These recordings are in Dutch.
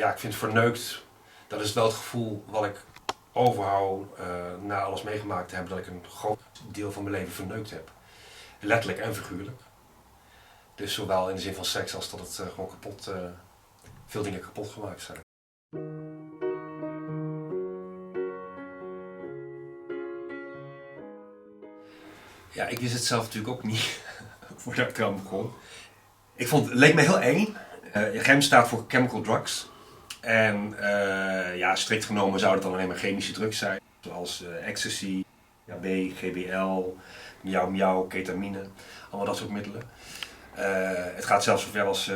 ja, ik vind verneukt, dat is wel het gevoel wat ik overhoud na alles meegemaakt te hebben, dat ik een groot deel van mijn leven verneukt heb. Letterlijk en figuurlijk. Dus zowel in de zin van seks als dat het gewoon veel dingen kapot gemaakt zijn. Ja, ik wist het zelf natuurlijk ook niet, voordat ik eraan begon. Het leek me heel eng. GEM staat voor Chemical Drugs. En ja, strikt genomen zou het dan alleen maar chemische drugs zijn. Zoals ecstasy, ja, B, GBL, miauw miauw, ketamine. Allemaal dat soort middelen. Het gaat zelfs zover als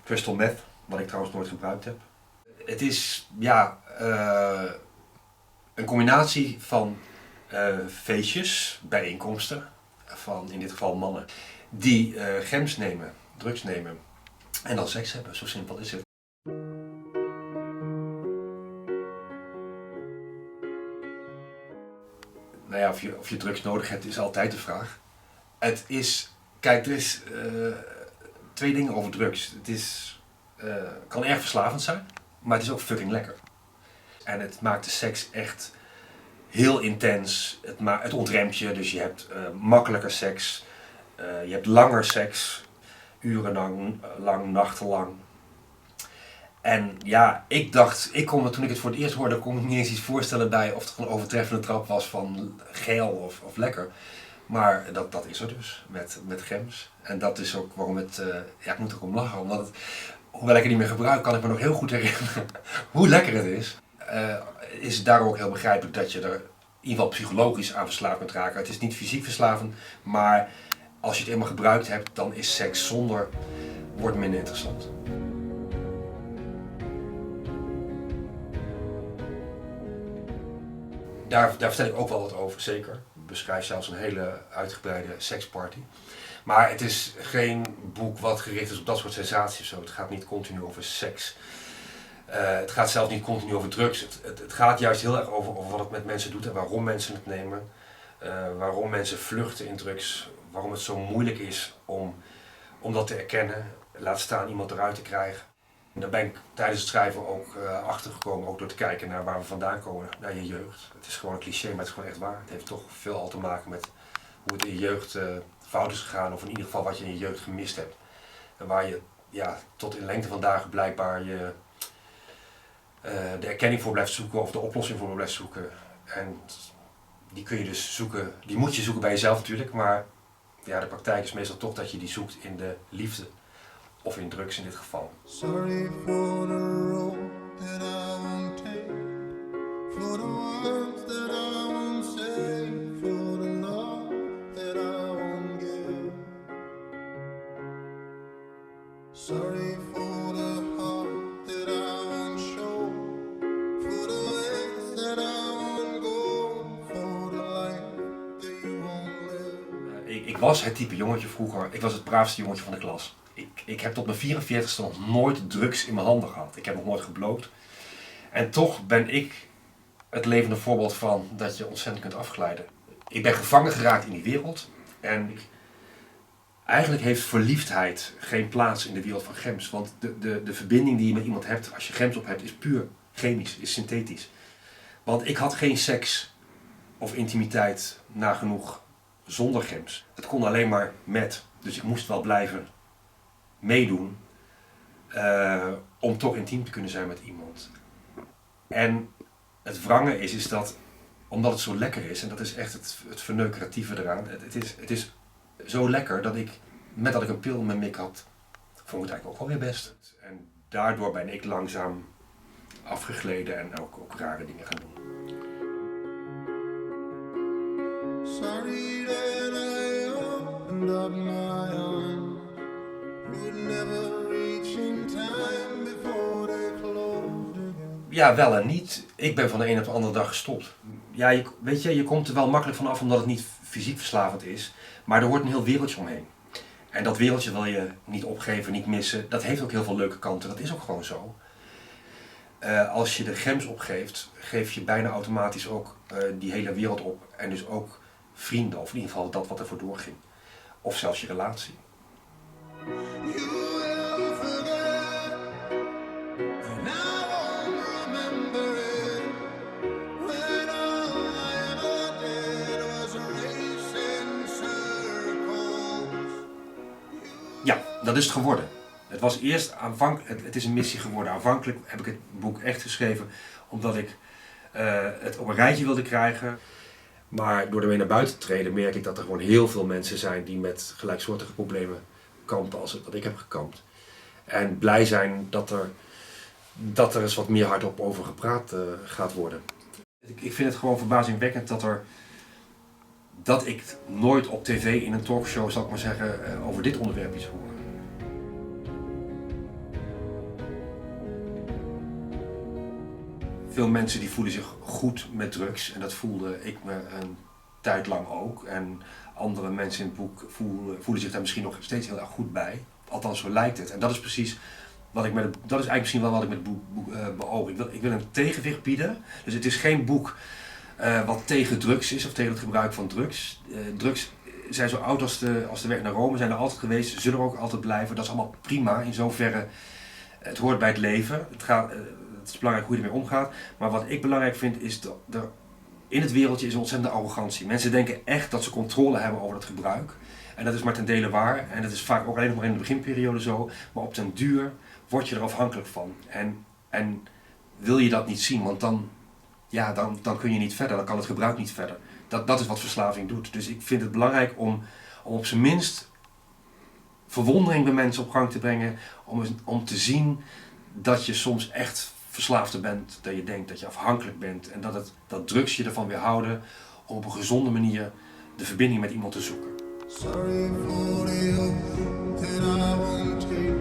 crystal meth, wat ik trouwens nooit gebruikt heb. Het is ja, een combinatie van feestjes, bijeenkomsten, van in dit geval mannen, die gems nemen, drugs nemen en dan seks hebben. Zo simpel is het. Nou ja, of je drugs nodig hebt is altijd de vraag. Kijk, er is twee dingen over drugs. Kan erg verslavend zijn, maar het is ook fucking lekker. En het maakt de seks echt heel intens. Het ontremt je, dus je hebt makkelijker seks. Je hebt langer seks, urenlang, nachtenlang. En ja, toen ik het voor het eerst hoorde, kon ik me niet eens iets voorstellen bij of het een overtreffende trap was van geil of lekker. Maar dat is er dus, met gems. En dat is ook waarom ik moet er om lachen, omdat hoewel ik het niet meer gebruik, kan ik me nog heel goed herinneren hoe lekker het is. Is het daarom ook heel begrijpelijk dat je er in ieder geval psychologisch aan verslaafd kunt raken. Het is niet fysiek verslavend, maar als je het eenmaal gebruikt hebt, dan is seks zonder wordt minder interessant. Daar vertel ik ook wel wat over, zeker. Ik beschrijf zelfs een hele uitgebreide seksparty. Maar het is geen boek wat gericht is op dat soort sensaties of zo. Het gaat niet continu over seks. Het gaat zelfs niet continu over drugs. Het gaat juist heel erg over wat het met mensen doet en waarom mensen het nemen. Waarom mensen vluchten in drugs. Waarom het zo moeilijk is om dat te erkennen. Laat staan iemand eruit te krijgen. En daar ben ik tijdens het schrijven ook achter gekomen, ook door te kijken naar waar we vandaan komen, naar je jeugd. Het is gewoon een cliché, maar het is gewoon echt waar. Het heeft toch veel al te maken met hoe het in je jeugd fout is gegaan, of in ieder geval wat je in je jeugd gemist hebt. En waar je tot in lengte van dagen blijkbaar de erkenning voor blijft zoeken, of de oplossing voor blijft zoeken. En die kun je dus zoeken, die moet je zoeken bij jezelf natuurlijk, maar ja, de praktijk is meestal toch dat je die zoekt in de liefde. Of in drugs in dit geval. Sorry for the road that I won't take, for the words that I won't say, for the love that I won't give. Sorry for the heart that I won't show, for the ways that I won't go, for the life that you won't live. Ik was het type jongetje vroeger, ik was het braafste jongetje van de klas. Ik heb tot mijn 44ste nog nooit drugs in mijn handen gehad. Ik heb nog nooit gebloot. En toch ben ik het levende voorbeeld van dat je ontzettend kunt afglijden. Ik ben gevangen geraakt in die wereld. En eigenlijk heeft verliefdheid geen plaats in de wereld van gems. Want de verbinding die je met iemand hebt als je gems op hebt is puur chemisch, is synthetisch. Want ik had geen seks of intimiteit nagenoeg zonder gems. Het kon alleen maar met. Dus ik moest wel blijven meedoen om toch intiem te kunnen zijn met iemand. En het wrange is dat, omdat het zo lekker is, en dat is echt het verneukeratieve eraan, het is zo lekker dat met dat ik een pil in mijn mik had, vond ik het eigenlijk ook wel weer best. En daardoor ben ik langzaam afgegleden en ook rare dingen gaan doen. Sorry that I opened up my arms. Ja, wel en niet. Ik ben van de een op de andere dag gestopt. Ja, je komt er wel makkelijk van af omdat het niet fysiek verslavend is. Maar er hoort een heel wereldje omheen. En dat wereldje wil je niet opgeven, niet missen. Dat heeft ook heel veel leuke kanten, dat is ook gewoon zo. Als je de gems opgeeft, geef je bijna automatisch ook die hele wereld op. En dus ook vrienden, of in ieder geval dat wat ervoor doorging. Of zelfs je relatie. You will forget. dat is het geworden. Het was eerst aanvankelijk, het is een missie geworden. Aanvankelijk heb ik het boek echt geschreven omdat ik het op een rijtje wilde krijgen. Maar door ermee naar buiten te treden merk ik dat er gewoon heel veel mensen zijn die met gelijksoortige problemen kampen als dat ik heb gekampt. En blij zijn dat er eens wat meer hardop over gepraat gaat worden. Ik vind het gewoon verbazingwekkend dat ik nooit op tv in een talkshow, zal ik maar zeggen, over dit onderwerp iets hoor. Veel mensen die voelen zich goed met drugs en dat voelde ik me een tijd lang ook. En andere mensen in het boek voelen zich daar misschien nog steeds heel erg goed bij. Althans, zo lijkt het. En dat is precies dat is eigenlijk misschien wel wat ik met het boek beoog. Ik wil een tegenwicht bieden. Dus het is geen boek wat tegen drugs is of tegen het gebruik van drugs. Drugs zijn zo oud als de weg naar Rome, zijn er altijd geweest, zullen er ook altijd blijven. Dat is allemaal prima, in zoverre het hoort bij het leven. Het is belangrijk hoe je ermee omgaat. Maar wat ik belangrijk vind is in het wereldje is een ontzettende arrogantie. Mensen denken echt dat ze controle hebben over het gebruik. En dat is maar ten dele waar. En dat is vaak ook alleen nog maar in de beginperiode zo. Maar op den duur word je er afhankelijk van. En wil je dat niet zien, want dan kun je niet verder. Dan kan het gebruik niet verder. Dat is wat verslaving doet. Dus ik vind het belangrijk om op zijn minst verwondering bij mensen op gang te brengen. Om te zien dat je soms echt verslaafde bent. Dat je denkt dat je afhankelijk bent. En dat drugs je ervan weerhouden om op een gezonde manier de verbinding met iemand te zoeken. Sorry for the oath that I won't take,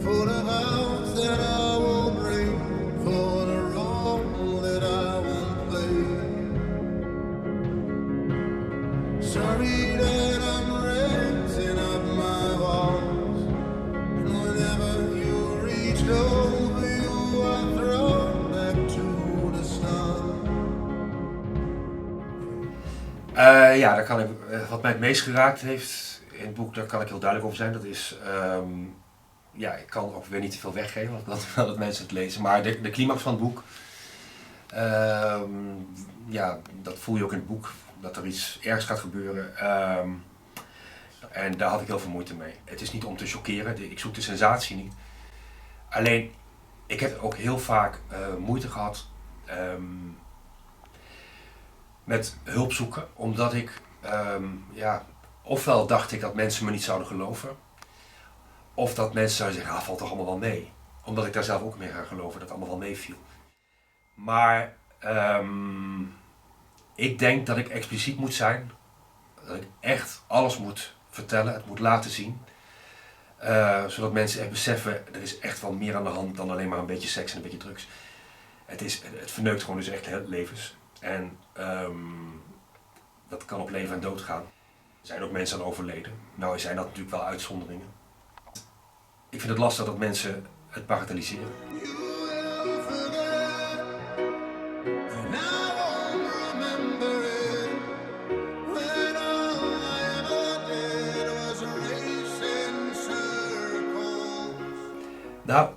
for the vows that I won't break, for the role that I won't play. Sorry that I'm raising up my voice, and whenever you reach over, you are thrown back to the start. Daar kan ik, wat mij het meest geraakt heeft in het boek, daar kan ik heel duidelijk over zijn. Dat is, ik kan ook weer niet te veel weggeven, want ik wil dat mensen het lezen. Maar de climax van het boek, dat voel je ook in het boek, dat er iets ergs gaat gebeuren. En daar had ik heel veel moeite mee. Het is niet om te choqueren, ik zoek de sensatie niet. Alleen, ik heb ook heel vaak moeite gehad met hulp zoeken, omdat ik, ofwel dacht ik dat mensen me niet zouden geloven, of dat mensen zouden zeggen, valt toch allemaal wel mee. Omdat ik daar zelf ook mee ga geloven, dat het allemaal wel meeviel. Maar ik denk dat ik expliciet moet zijn, dat ik echt alles moet vertellen, het moet laten zien. Zodat mensen echt beseffen, er is echt wel meer aan de hand dan alleen maar een beetje seks en een beetje drugs. Het verneukt gewoon dus echt levens. En dat kan op leven en dood gaan. Er zijn ook mensen aan overleden. Nou zijn dat natuurlijk wel uitzonderingen. Ik vind het lastig dat mensen het bagatelliseren. Nou,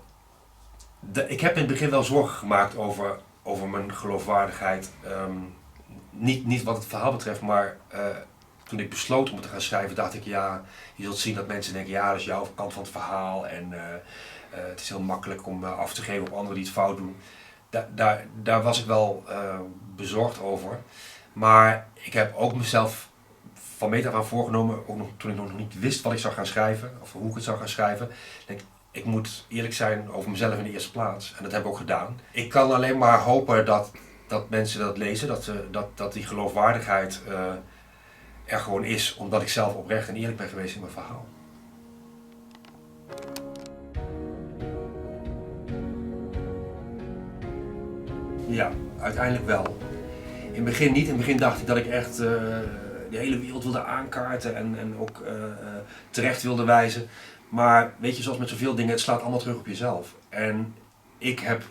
ik heb in het begin wel zorgen gemaakt over mijn geloofwaardigheid. Niet wat het verhaal betreft, maar toen ik besloot om het te gaan schrijven, dacht ik, je zult zien dat mensen denken, dat is jouw kant van het verhaal en het is heel makkelijk om af te geven op anderen die het fout doen. Daar was ik wel bezorgd over. Maar ik heb ook mezelf van meet af aan voorgenomen, ook nog, toen ik nog niet wist wat ik zou gaan schrijven, of hoe ik het zou gaan schrijven. Ik moet eerlijk zijn over mezelf in de eerste plaats. En dat heb ik ook gedaan. Ik kan alleen maar hopen dat mensen dat lezen, dat die geloofwaardigheid er gewoon is, omdat ik zelf oprecht en eerlijk ben geweest in mijn verhaal. Ja, uiteindelijk wel. In het begin niet. In het begin dacht ik dat ik echt de hele wereld wilde aankaarten en ook terecht wilde wijzen. Maar weet je, zoals met zoveel dingen, het slaat allemaal terug op jezelf. En ik heb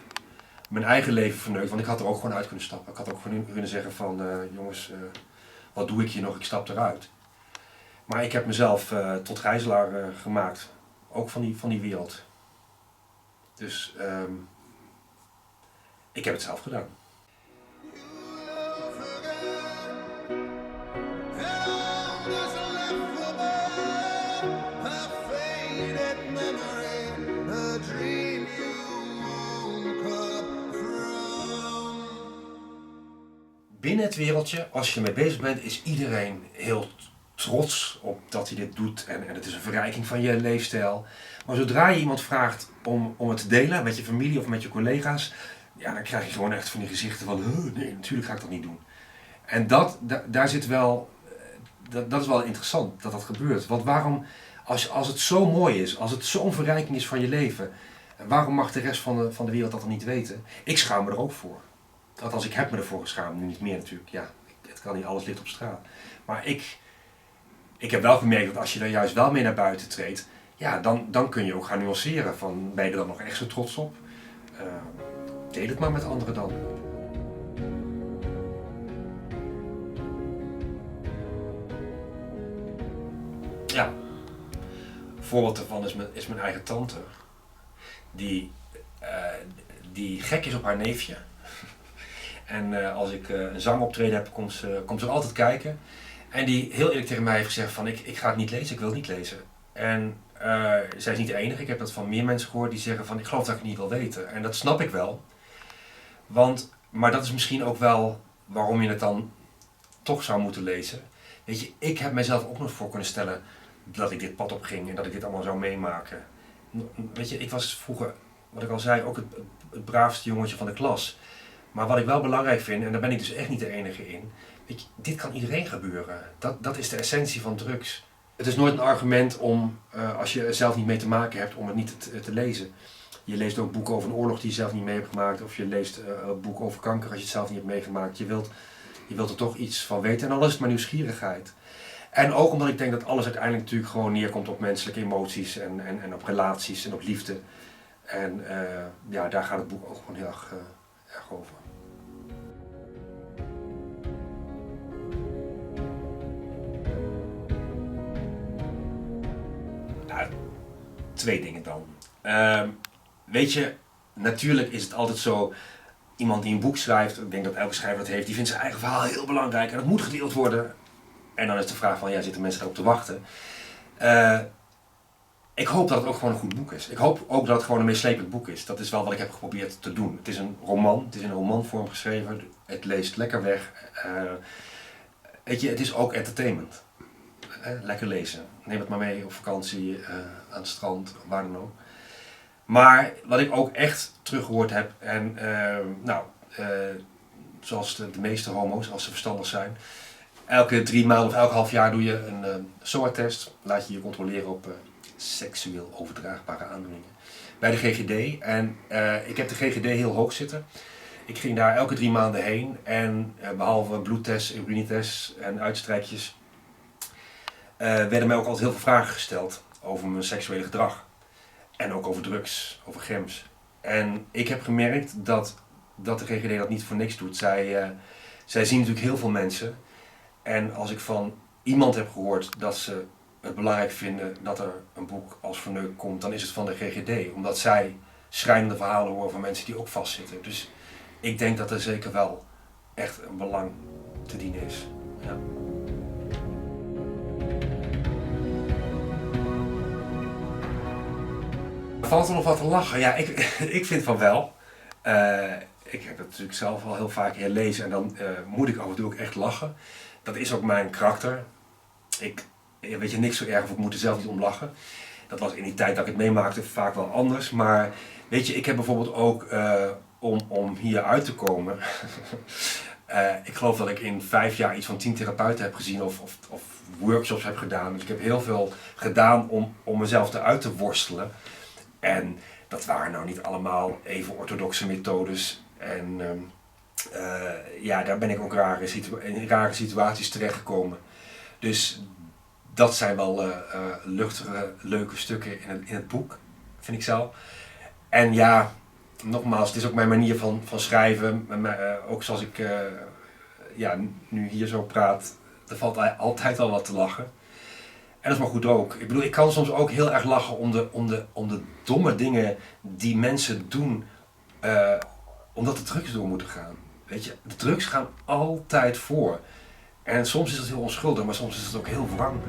mijn eigen leven verneukt, want ik had er ook gewoon uit kunnen stappen. Ik had ook kunnen zeggen van, jongens, wat doe ik hier nog, ik stap eruit. Maar ik heb mezelf tot gijzelaar gemaakt, ook van die wereld. Dus ik heb het zelf gedaan. binnen het wereldje, als je ermee bezig bent, is iedereen heel trots op dat hij dit doet. En het is een verrijking van je leefstijl. Maar zodra je iemand vraagt om het te delen met je familie of met je collega's, ja, dan krijg je gewoon echt van die gezichten van, nee, natuurlijk ga ik dat niet doen. En daar zit wel, dat is wel interessant dat dat gebeurt. Want waarom, als het zo mooi is, als het zo'n verrijking is van je leven, waarom mag de rest van de wereld dat dan niet weten? Ik schaam me er ook voor. Althans, ik heb me ervoor geschaamd, nu niet meer natuurlijk. Ja, het kan niet, alles ligt op straat. Maar ik heb wel gemerkt dat als je er juist wel mee naar buiten treedt, ja, dan kun je ook gaan nuanceren. Van, ben je er dan nog echt zo trots op? Deel het maar met anderen dan. Ja, een voorbeeld daarvan is mijn eigen tante. Die gek is op haar neefje. En als ik een zangoptreden heb, komt ze er altijd kijken. En die heel eerlijk tegen mij heeft gezegd van, ik ga het niet lezen, ik wil het niet lezen. En zij is niet de enige, ik heb dat van meer mensen gehoord die zeggen van, ik geloof dat ik het niet wil weten. En dat snap ik wel. Maar dat is misschien ook wel waarom je het dan toch zou moeten lezen. Weet je, ik heb mezelf ook nog voor kunnen stellen dat ik dit pad op ging en dat ik dit allemaal zou meemaken. Weet je, ik was vroeger, wat ik al zei, ook het braafste jongetje van de klas. Maar wat ik wel belangrijk vind, en daar ben ik dus echt niet de enige in, weet je, dit kan iedereen gebeuren. Dat is de essentie van drugs. Het is nooit een argument om, als je er zelf niet mee te maken hebt, om het niet te lezen. Je leest ook boeken over een oorlog die je zelf niet mee hebt gemaakt, of je leest boeken over kanker als je het zelf niet hebt meegemaakt. Je wilt er toch iets van weten en dan is het maar nieuwsgierigheid. En ook omdat ik denk dat alles uiteindelijk natuurlijk gewoon neerkomt op menselijke emoties en op relaties en op liefde. En ja, daar gaat het boek ook gewoon heel erg over. Nou, 2 dingen dan. Weet je, natuurlijk is het altijd zo, iemand die een boek schrijft, ik denk dat elke schrijver dat heeft, die vindt zijn eigen verhaal heel belangrijk en dat moet gedeeld worden. En dan is de vraag van, ja, zitten mensen daarop te wachten? Ik hoop dat het ook gewoon een goed boek is. Ik hoop ook dat het gewoon een meeslepend boek is. Dat is wel wat ik heb geprobeerd te doen. Het is een roman, het is in een romanvorm geschreven. Het leest lekker weg. Weet je, het is ook entertainment. Lekker lezen. Neem het maar mee op vakantie, aan het strand, waar dan ook. Maar wat ik ook echt teruggehoord heb, en zoals de meeste homo's, als ze verstandig zijn, elke 3 maanden of elk half jaar doe je een SOA-test. Laat je je controleren op seksueel overdraagbare aandoeningen. Bij de GGD. En ik heb de GGD heel hoog zitten. Ik ging daar elke 3 maanden heen. En behalve bloedtests, urinetests en uitstrijkjes, werden mij ook altijd heel veel vragen gesteld over mijn seksuele gedrag. En ook over drugs, over grams. En ik heb gemerkt dat de GGD dat niet voor niks doet. Zij zien natuurlijk heel veel mensen. En als ik van iemand heb gehoord dat ze het belangrijk vinden dat er een boek als Verneuk komt, dan is het van de GGD. Omdat zij schrijnende verhalen horen van mensen die ook vastzitten. Dus ik denk dat er zeker wel echt een belang te dienen is. Ja. Valt er nog wat te lachen? Ja, ik vind van wel. Ik heb het natuurlijk zelf al heel vaak herlezen en dan moet ik af en toe ook echt lachen. Dat is ook mijn karakter. Weet je, niks zo erg of ik moet er zelf niet om lachen. Dat was in die tijd dat ik het meemaakte vaak wel anders. Maar weet je, ik heb bijvoorbeeld ook om hier uit te komen. Ik geloof dat ik in 5 jaar iets van 10 therapeuten heb gezien of workshops heb gedaan. Dus ik heb heel veel gedaan om mezelf eruit te worstelen. En dat waren nou niet allemaal even orthodoxe methodes. En ja, daar ben ik ook in rare situaties terechtgekomen. Dus dat zijn wel luchtige, leuke stukken in het boek, vind ik zelf. En ja, nogmaals, het is ook mijn manier van schrijven. Ook zoals ik nu hier zo praat, er valt altijd al wat te lachen. En dat is maar goed ook. Ik bedoel, ik kan soms ook heel erg lachen om de domme dingen die mensen doen, omdat de drugs door moeten gaan. Weet je, de drugs gaan altijd voor. En soms is het heel onschuldig, maar soms is het ook heel wrang.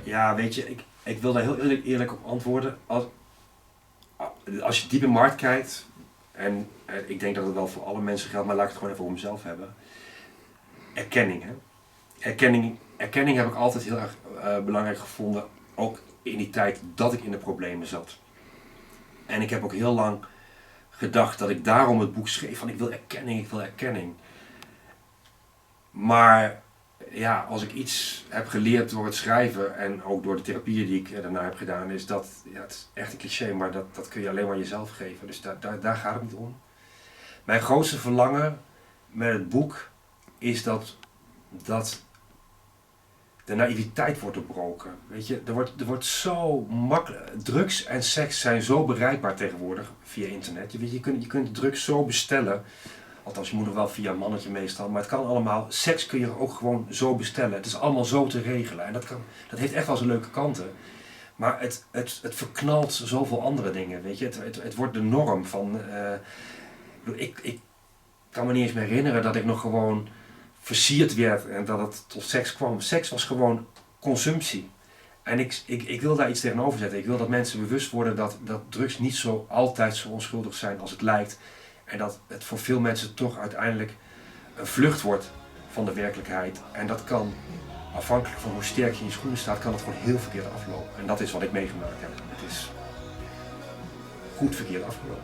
Ja, weet je, ik wil daar heel eerlijk op antwoorden. als je diep in de markt kijkt, en ik denk dat het wel voor alle mensen geldt, maar laat ik het gewoon even voor mezelf hebben. Erkenning. Hè? Erkenning heb ik altijd heel erg belangrijk gevonden, ook in die tijd dat ik in de problemen zat. En ik heb ook heel lang gedacht dat ik daarom het boek schreef van ik wil erkenning. Maar ja, als ik iets heb geleerd door het schrijven en ook door de therapieën die ik daarna heb gedaan, is dat, ja, het is echt een cliché, maar dat kun je alleen maar jezelf geven. Dus daar gaat het niet om. Mijn grootste verlangen met het boek is dat de naïviteit wordt doorbroken. Weet je, er wordt zo makkelijk. Drugs en seks zijn zo bereikbaar tegenwoordig via internet. Je kunt drugs zo bestellen. Althans, je moet er wel via een mannetje meestal. Maar het kan allemaal. Seks kun je ook gewoon zo bestellen. Het is allemaal zo te regelen. En dat heeft echt wel zijn leuke kanten. Maar het verknalt zoveel andere dingen. Weet je? Het wordt de norm van. Ik kan me niet eens meer herinneren dat ik nog gewoon versierd werd en dat het tot seks kwam. Seks was gewoon consumptie. En ik wil daar iets tegenover zetten. Ik wil dat mensen bewust worden dat drugs niet zo altijd zo onschuldig zijn als het lijkt. En dat het voor veel mensen toch uiteindelijk een vlucht wordt van de werkelijkheid. En dat kan, afhankelijk van hoe sterk je in je schoenen staat, kan het gewoon heel verkeerd aflopen. En dat is wat ik meegemaakt heb. Het is goed verkeerd afgelopen.